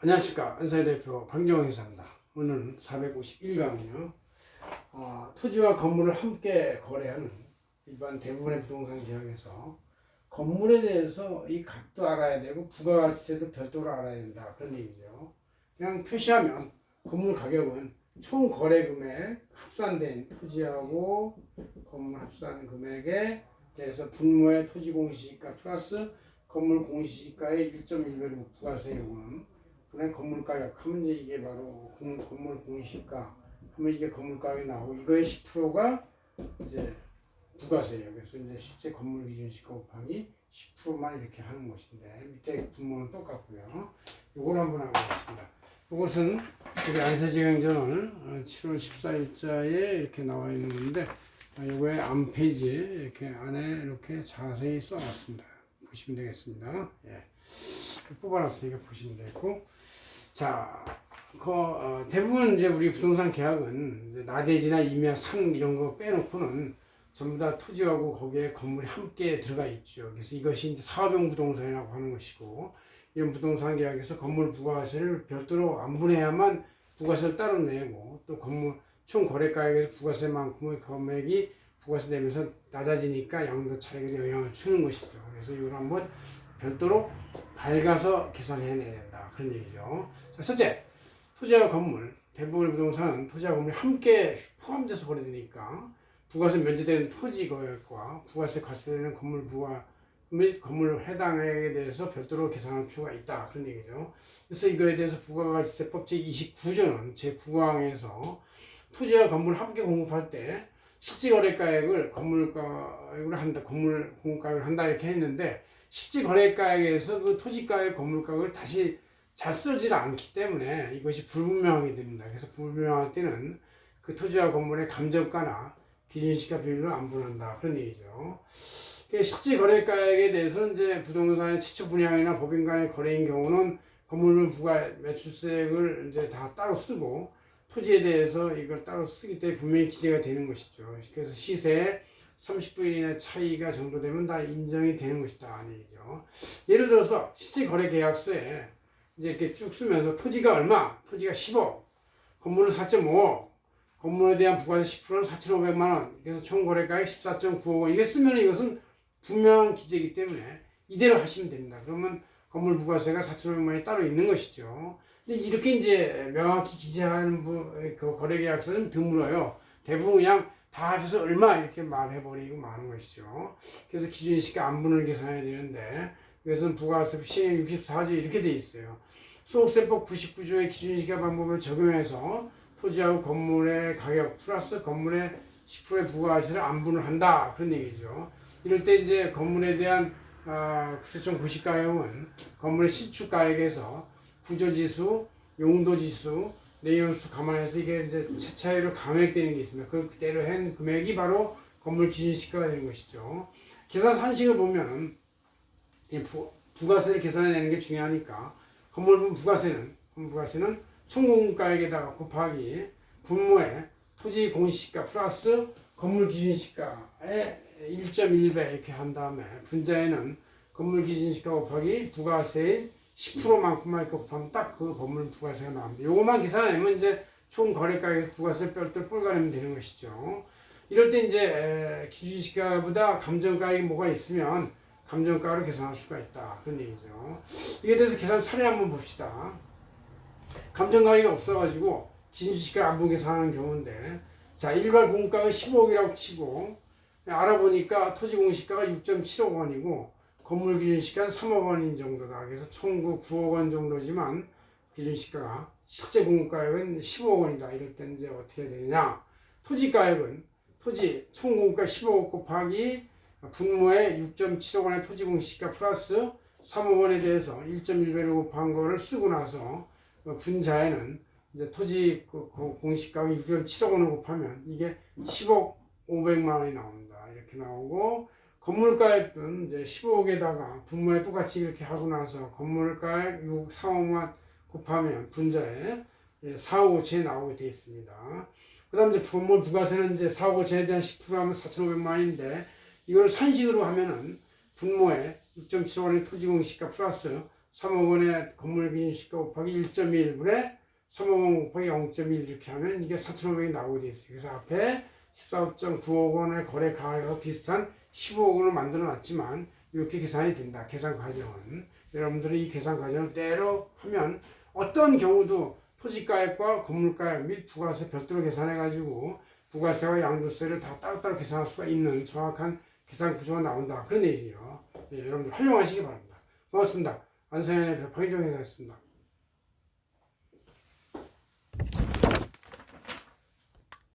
안녕하십니까. 은사의 대표 방정호 회사입니다. 오늘은 451강이요. 토지와 건물을 함께 거래하는 일반 대부분의 부동산 계약에서 건물에 대해서 이 값도 알아야 되고 부가가치세도 별도로 알아야 된다. 그런 얘기죠. 그냥 표시하면 건물 가격은 총 거래 금액 합산된 토지하고 건물 합산 금액에 대해서 분모의 토지 공시지가 플러스 건물 공시지가의 1.1배로 부가세 요금 그다음에 건물 가격 하면 이제 이게 바로 건물 공시가 하면 이게 건물 가격이 나오고 이거의 10%가 이제 부가세예요. 그래서 이제 실제 건물 기준시가 곱하기 10%만 이렇게 하는 것인데 밑에 분모는 똑같고요. 이걸 한번 해보겠습니다. 이것은 우리 안세제강전을 7월 14일자에 이렇게 나와 있는 건데 이거의 앞 페이지에 이렇게 안에 이렇게 자세히 써놨습니다. 보시면 되겠습니다. 예. 뽑아놨으니까 보시면 되고. 자, 대부분 이제 우리 부동산 계약은 이제 나대지나 임야, 산 이런 거 빼놓고는 전부 다 토지하고 거기에 건물이 함께 들어가 있죠. 그래서 이것이 이제 사업용 부동산이라고 하는 것이고, 이런 부동산 계약에서 건물 부가세를 별도로 안분해야만 부가세를 따로 내고, 또 건물 총 거래가액에서 부가세만큼의 금액이 부가세 되면서 낮아지니까 양도 차익에 영향을 주는 것이죠. 그래서 이걸 한번 별도로 밝아서 계산해내야 된다. 그런 얘기죠. 자, 첫째, 토지와 건물. 대부분의 부동산은 토지와 건물이 함께 포함돼서 거래되니까 부가세 면제되는 토지 거액과 부가세 과세되는 건물 부가 및 건물 해당액에 대해서 별도로 계산할 필요가 있다. 그런 얘기죠. 그래서 이거에 대해서 부가가치세법 제29조는 제9항에서 토지와 건물 함께 공급할 때 실질 거래가액을 건물가액으로 한다, 건물 공급가액을 한다 이렇게 했는데 실질 거래가액에서 그 토지가액 건물가격을 다시 잘 쓰질 않기 때문에 이것이 불분명하게 됩니다. 그래서 불분명할 때는 그 토지와 건물의 감정가나 기준시가 비율로 안분한다 그런 얘기죠. 실질 거래가액에 대해서는 이제 부동산의 최초 분양이나 법인 간의 거래인 경우는 건물물 부가 매출세액을 이제 다 따로 쓰고 토지에 대해서 이걸 따로 쓰기 때문에 분명히 기재가 되는 것이죠. 그래서 시세에 30분의 1의 차이가 정도 되면 다 인정이 되는 것이다. 얘기죠. 예를 들어서 실질 거래 계약서에 이제 이렇게 쭉 쓰면서 토지가 얼마? 토지가 10억, 건물은 4.5억, 건물에 대한 부가세 10%는 4,500만 원, 그래서 총 거래가액 14.9억 원. 이게 쓰면 이것은 분명한 기재이기 때문에 이대로 하시면 됩니다. 그러면 건물 부가세가 4,500만 원이 따로 있는 것이죠. 근데 이렇게 이제 명확히 기재하는 그 거래계약서는 드물어요. 대부분 그냥 다 합해서 얼마 이렇게 말해버리고 마는 것이죠. 그래서 기준시가 안분을 계산해야 되는데 이것은 부가세 시행 64조 이렇게 돼 있어요. 소득세법 99조의 기준시가 방법을 적용해서 토지하고 건물의 가격 플러스 건물의 10%의 부가세를 안분을 한다 그런 얘기죠. 이럴 때 이제 건물에 대한 구세청 구시가액은 건물의 신축가액에서 구조지수, 용도지수, 내연수 감안해서 이게 이제 차차이로 감액되는 게 있습니다. 그대로 한 금액이 바로 건물 기준시가가 되는 것이죠. 계산 산식을 보면은 부가세를 계산해내는 게 중요하니까 건물 부가세는 총공가액에다가 곱하기 분모의 토지 공시가 플러스 건물 기준시가의 1.1배 이렇게 한 다음에 분자에는 건물 기준시가 곱하기 부가세의 10%만큼만 이렇게 곱하면 딱 그 건물 부가세가 나옵니다. 요것만 계산하면 이제 총 거래가액에서 부가세 별도로 뿔가내면 되는 것이죠. 이럴 때 이제 기준시가보다 감정가액이 뭐가 있으면 감정가로 계산할 수가 있다. 그런 얘기죠. 이에 대해서 계산 사례 한번 봅시다. 감정가액이 없어가지고 기준시가 안분 계산하는 경우인데 자, 일괄 공가가 15억이라고 치고 알아보니까 토지 공시가가 6.7억 원이고 건물 기준시가는 3억 원인 정도다. 그래서 총 9억 원 정도지만 기준시가가 실제 공급가액은 15억 원이다. 이럴 때 이제 어떻게 되느냐? 토지가액은 토지 총 공급가 15억 곱하기 분모의 6.7억 원의 토지 공시가 플러스 3억 원에 대해서 1.1배로 곱한 거를 쓰고 나서 분자에는 이제 토지 공시가가 6.7억 원을 곱하면 이게 10억 500만 원이 나옵니다. 이렇게 나오고 건물가액은 이제 15억에다가 분모에 똑같이 이렇게 하고 나서 건물가액 3억만 곱하면 분자에 4억 5천이 나오게 되어 있습니다. 그 다음 이제 건물 부가세는 이제 4억 5천에 대한 10% 하면 4,500만 원인데 이걸 산식으로 하면은 분모에 6.7억 원의 토지 공시가 플러스 3억 원의 건물 기준 시가 곱하기 1.1분에 3억 원 곱하기 0.1 이렇게 하면 이게 4,500이 나오게 돼 있어요. 그래서 앞에 14.9억 원의 거래 가액과 비슷한 15억 원을 만들어 놨지만 이렇게 계산이 된다. 계산 과정은. 여러분들이 이 계산 과정을 때로 하면 어떤 경우도 토지가액과 건물가액 및 부가세 별도로 계산해가지고 부가세와 양도세를 다 따로따로 계산할 수가 있는 정확한 계산 구조가 나온다. 그런 얘기죠. 네, 여러분들 활용하시기 바랍니다. 고맙습니다. 안성현의 박인종 회사였습니다.